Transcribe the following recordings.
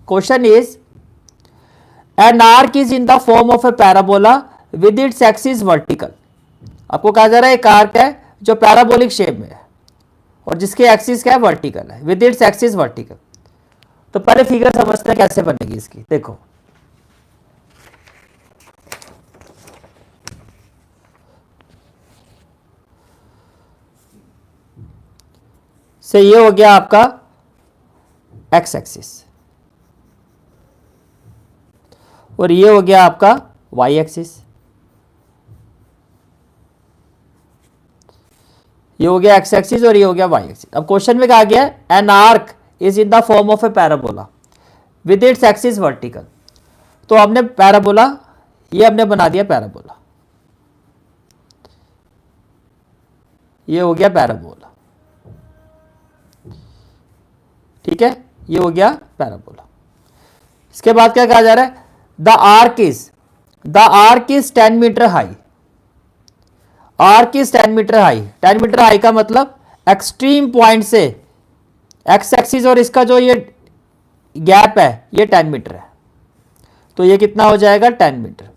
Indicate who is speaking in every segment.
Speaker 1: Question is an arc is in the form of A parabola with its axis vertical. आपको कहा जा रहा है एक आर्क है जो पैराबोलिक शेप में है और जिसके एक्सिस क्या है, वर्टिकल है, विद इट्स एक्सिस वर्टिकल। तो पहले फिगर समझते हैं कैसे बनेगी इसकी। देखो से ये हो गया आपका एक्स एक्सिस और ये हो गया आपका वाई एक्सिस, ये हो गया एक्स एक्सिस और ये हो गया वाई एक्सिस। अब क्वेश्चन में कहा गया an arc is in the form of A parabola with its axis vertical. तो हमने पैराबोला, ये हमने बना दिया पैराबोला, ये हो गया पैराबोला, ठीक है, ये हो गया पैराबोला। इसके बाद क्या कहा जा रहा है, the arch is 10 metre high. Arch is 10 metre high. 10 metre high का मतलब एक्सट्रीम पॉइंट से एक्स एक्सिस और इसका जो ये गैप है ये 10 मीटर है, तो ये कितना हो जाएगा 10 मीटर।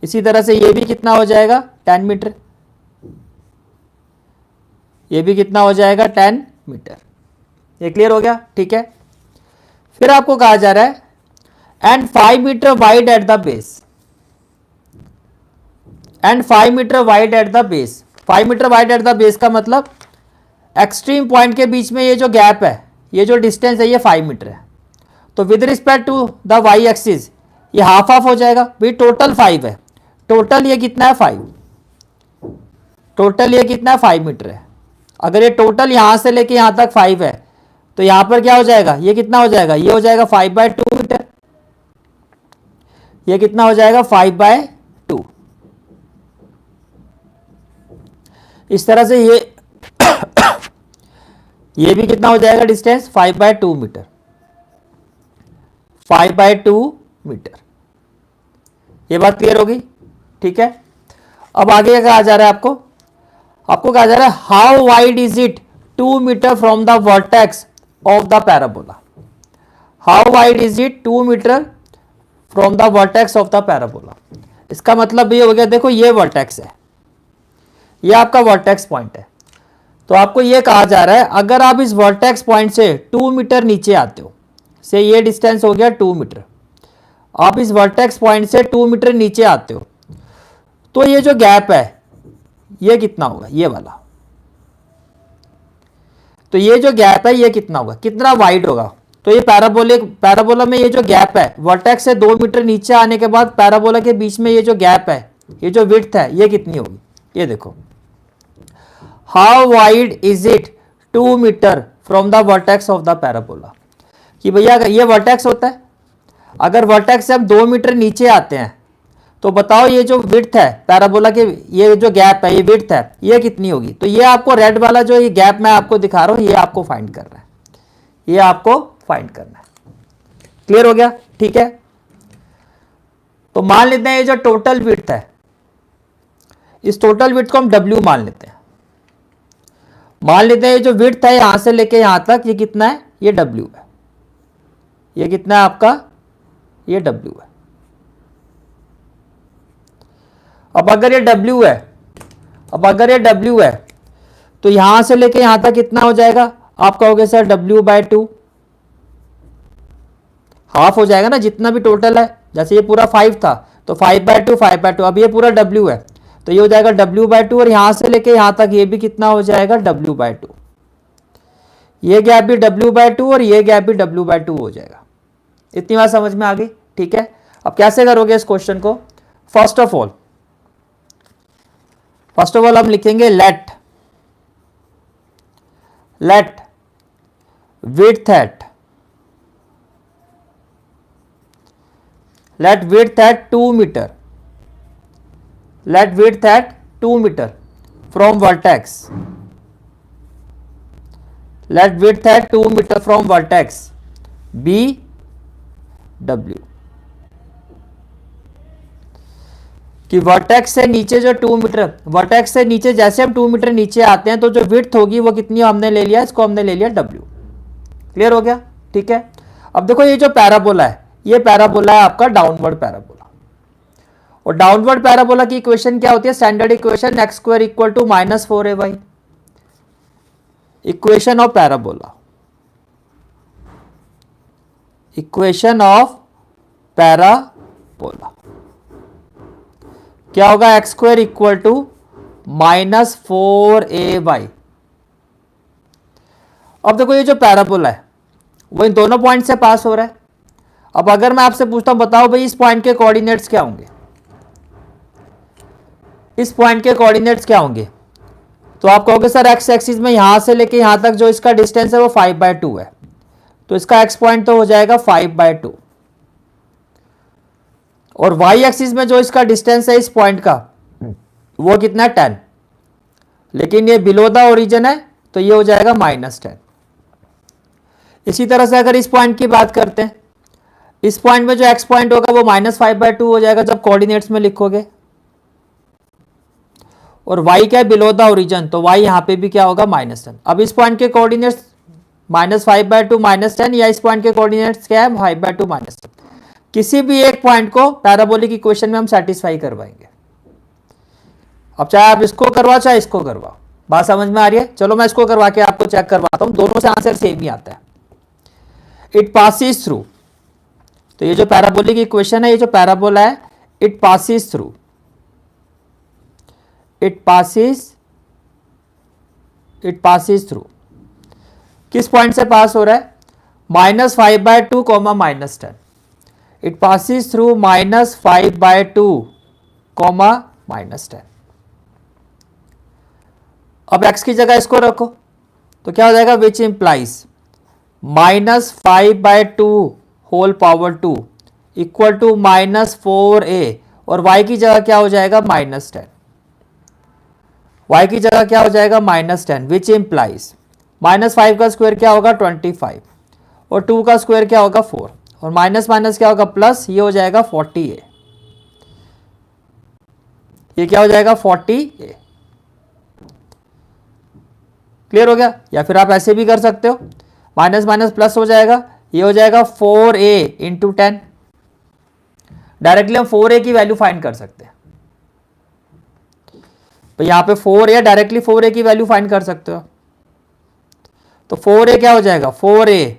Speaker 1: इसी तरह से ये भी कितना हो जाएगा 10 मीटर, ये भी कितना हो जाएगा 10 मीटर। ये क्लियर हो गया, ठीक है। फिर आपको कहा जा रहा है and 5 metre wide at the base, and 5 metre wide at the base. 5 metre wide at the base का मतलब एक्सट्रीम पॉइंट के बीच में ये जो गैप है, ये जो डिस्टेंस है ये 5 मीटर है। तो with respect to the y axis ये हाफ हाफ हो जाएगा भाई। टोटल 5 है, टोटल ये कितना है 5, टोटल ये कितना है 5 मीटर है। अगर ये टोटल यहां से लेके यहां तक 5 है तो यहां पर क्या हो जाएगा, ये कितना हो जाएगा, ये हो जाएगा 5/2 मीटर, ये कितना हो जाएगा 5/2। इस तरह से ये भी कितना हो जाएगा डिस्टेंस 5/2 मीटर, 5/2 मीटर। ये बात क्लियर होगी, ठीक है। अब आगे क्या कहा जा रहा है आपको कहा जा रहा है how wide is it 2 metre from the vertex of the parabola. How wide is it 2 metre from the vertex of the parabola. इसका मतलब ये हो गया, देखो ये वर्टेक्स है, ये आपका वर्टेक्स पॉइंट है। तो आपको ये कहा जा रहा है अगर आप इस वर्टेक्स पॉइंट से 2 मीटर नीचे आते हो, से ये डिस्टेंस हो गया 2 मीटर, आप इस वर्टेक्स पॉइंट से 2 मीटर नीचे आते हो तो ये जो गैप है ये कितना होगा, ये वाला। तो ये जो गैप है ये कितना होगा, कितना वाइड होगा। तो ये पैराबोला में ये जो गैप है वर्टेक्स से 2 मीटर नीचे आने के बाद पैराबोला के बीच में ये जो गैप है, ये जो विड्थ है ये कितनी होगी, ये देखो how wide is it 2 metre from the vertex of the parabola. कि भैया ये वर्टेक्स होता है, अगर वर्टेक्स से हम 2 मीटर नीचे आते हैं तो बताओ ये जो विड्थ है पैराबोला के, ये जो गैप है ये विड्थ है ये कितनी होगी। तो ये आपको रेड वाला जो ये गैप मैं आपको दिखा रहा हूं ये आपको फाइंड करना है, ये आपको फाइंड करना है। क्लियर हो गया, ठीक है। तो मान लेते हैं ये जो टोटल विड्थ है, इस टोटल विड्थ को हम W मान लेते हैं। मान लेते हैं ये जो विड्थ है यहां से लेके यहां तक ये कितना है, ये W है। ये कितना है आपका, ये W है। अब अगर ये W है, तो यहां से लेके यहां तक कितना हो जाएगा, आप कहोगे सर W/2 हाफ हो जाएगा ना, जितना भी टोटल है। जैसे ये पूरा 5 था तो 5/2, अब ये पूरा W है तो ये हो जाएगा W/2 और यहां से लेके यहां तक ये भी कितना हो जाएगा W/2। ये गैप भी W/2 और ये गैप भी W/2 हो जाएगा। इतनी बात समझ में आ गई, ठीक है। अब कैसे करोगे इस क्वेश्चन को, फर्स्ट ऑफ ऑल हम लिखेंगे late width at 2 meter, let width at 2 meter from vertex, let width at 2 meter from vertex be W। कि वर्टेक्स से नीचे जो 2 मीटर, वर्टेक्स से नीचे जैसे हम 2 मीटर नीचे आते हैं तो जो विड्थ होगी वो कितनी हमने ले लिया, इसको हमने ले लिया W। क्लियर हो गया? ठीक है, अब देखो ये जो पैराबोला है, ये पैराबोला है आपका डाउनवर्ड पैराबोला, और डाउनवर्ड पैराबोला की इक्वेशन क्या होती है? Standard equation x square equal to -4ay, equation of parabola, equation of parabola क्या होगा? X square equal to -4ay। अब देखो ये जो पैराबोला है वो इन दोनों पॉइंट से पास हो रहा है। अब अगर मैं आपसे पूछता हूं, बताओ भाई इस पॉइंट के कोऑर्डिनेट्स क्या होंगे? इस पॉइंट के कोऑर्डिनेट्स क्या होंगे? तो आप कहोगे सर एक्स एक्सिस में यहां से लेके यहां तक जो इसका डिस्टेंस है वो 5/2 है, तो इसका एक्स पॉइंट तो हो जाएगा 5/2, और वाई एक्सिस में जो इसका डिस्टेंस है इस पॉइंट का वो कितना है? 10, लेकिन ये बिलो द ओरिजिन है तो ये हो जाएगा -10। इसी तरह से अगर इस पॉइंट की बात करते हैं, इस पॉइंट में जो एक्स पॉइंट होगा वो -5/2 हो जाएगा जब कोऑर्डिनेट्स में लिखोगे, और y क्या है? बिलो द ओरिजिन, तो y यहां पे भी क्या होगा? -10। अब इस पॉइंट के कोऑर्डिनेट्स -5/2 -10, या इस पॉइंट के कोऑर्डिनेट्स क्या है? 5/2 -10। किसी भी एक पॉइंट को पैराबोलिक इक्वेशन में हम सेटिस्फाई करवाएंगे। अब चाहे आप इसको करवाओ चाहे इसको करवाओ, बात समझ में आ रही है? चलो मैं इसको करवा के आपको चेक करवाता हूं, दोनों से आंसर सेम ही आता है। इट पासिस थ्रू, तो ये जो पैराबोलिक इक्वेशन है, ये जो पैराबोला है, it passes through, it passes through किस पॉइंट से पास हो रहा है? -5/2 -10। It passes through -5/2 -10। अब x की जगह इसको रखो तो क्या हो जाएगा? Which implies -5/2 whole power 2 equal to -4a, और y की जगह क्या हो जाएगा? -10। y की जगह क्या हो जाएगा? -10, विच इंप्लाइज -5 का स्क्वायर क्या होगा? 25, और 2 का स्क्वायर क्या होगा? 4, और माइनस माइनस क्या होगा? प्लस, ये हो जाएगा 40a, ये क्या हो जाएगा? 40a। क्लियर हो गया? या फिर आप ऐसे भी कर सकते हो, माइनस माइनस प्लस हो जाएगा, ये हो जाएगा 4a इंटू 10। डायरेक्टली हम 4a की वैल्यू फाइंड कर सकते हैं, तो यहां पे 4a, डायरेक्टली 4a की वैल्यू फाइंड कर सकते हो। तो 4a क्या हो जाएगा? 4a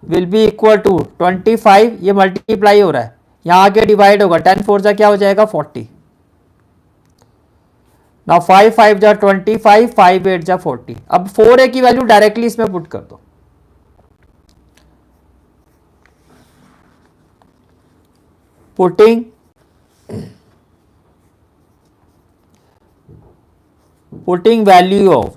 Speaker 1: will be equal to 25, ये मल्टीप्लाई हो रहा है, यहां आके डिवाइड होगा, 10 4 जा क्या हो जाएगा? 40। नाउ 5 5 जा 25, 5 8 जा 40। अब 4a की वैल्यू डायरेक्टली इसमें पुट कर दो, putting value of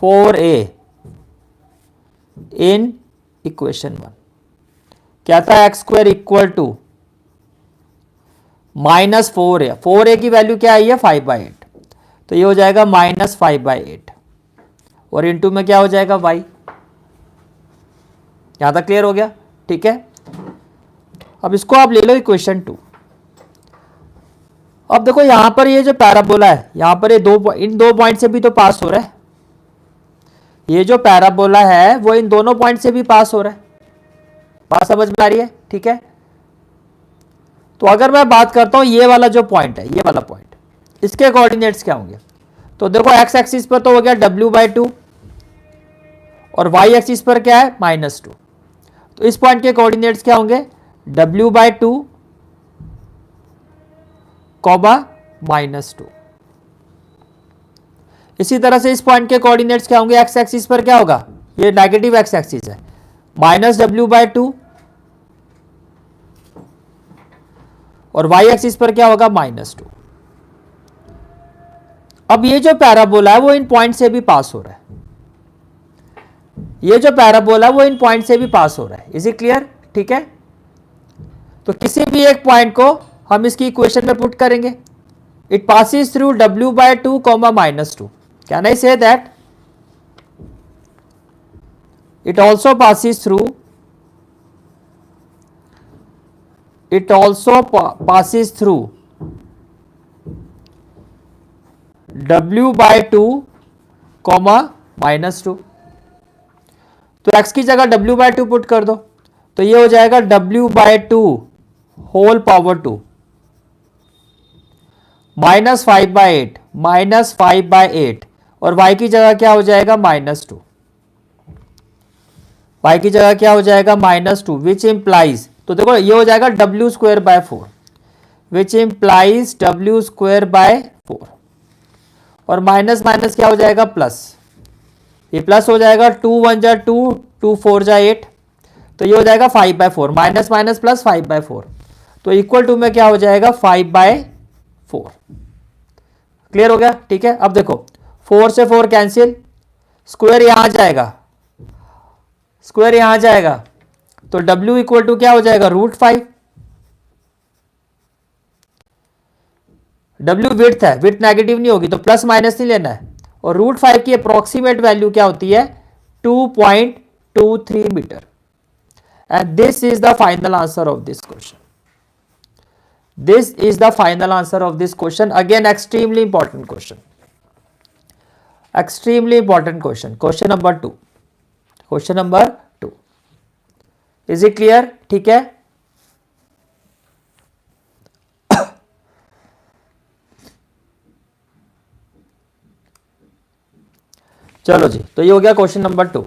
Speaker 1: 4a in equation 1 क्या था? X square equal to -4a, 4a की वैल्यू क्या आई है? 5/8, तो ये हो जाएगा -5/8, और इंटू में क्या हो जाएगा? y। यहां तक क्लियर हो गया? ठीक है, अब इसको आप ले लो इक्वेशन 2। अब देखो यहां पर ये जो पैराबोला है, यहां पर ये इन दो पॉइंट से भी तो पास हो रहा है, ये जो पैराबोला है वो इन दोनों पॉइंट से भी पास हो रहा है, बात समझ में आ रही है? ठीक है, तो अगर मैं बात करता हूं ये वाला जो पॉइंट है, ये वाला पॉइंट, इसके कोऑर्डिनेट्स क्या होंगे? तो देखो एक्स एक्सिस पर तो हो गया w/2, और वाई एक्सिस पर क्या है? -2। तो इस पॉइंट के कोऑर्डिनेट्स क्या होंगे? w/2, -2। इसी तरह से इस पॉइंट के कोऑर्डिनेट्स क्या होंगे? एक्स एक्सिस पर क्या होगा? ये नेगेटिव एक्स एक्सिस है, -w/2, और y एक्सिस पर क्या होगा? -2। अब ये जो पैराबोला है वो इन पॉइंट से भी पास हो रहा है, ये जो पैराबोला है वो इन पॉइंट से भी पास हो रहा है। Is it clear? ठीक है, तो किसी भी एक पॉइंट को हम इसकी इक्वेशन में पुट करेंगे। It passes through w/2, -2। Can I say that it also passes through w/2, -2। तो x की जगह w/2 पुट कर दो, तो ये हो जाएगा w/2 होल पावर 2 -5/8 -5/8 और y की जगह क्या हो जाएगा -2। y की जगह क्या हो जाएगा -2 विच इम्प्लाइज, तो देखो ये हो जाएगा w²/4 विच इम्प्लाइज w²/4 और माइनस माइनस क्या हो जाएगा प्लस, ये प्लस हो जाएगा 2 1 जा 2 2 4 जा 8, तो ये हो जाएगा 5/4 माइनस माइनस प्लस 5/4, तो इक्वल टू में क्या हो जाएगा 5/4। क्लियर हो गया? ठीक है, अब देखो 4 से 4 कैंसिल, स्क्वायर यहां जाएगा, स्क्वायर यहां जाएगा, तो w इक्वल टू क्या हो जाएगा √5। w विड्थ है, विड्थ नेगेटिव नहीं होगी तो प्लस माइनस नहीं लेना है, और √5 की अप्रोक्सीमेट वैल्यू क्या होती है 2.23 metre. And this is the final answer of this question. This is the final answer of this question. Again extremely important question, extremely important question, question number 2, question number 2। Is it clear? ठीक है, चलो जी, तो ये हो गया question number 2।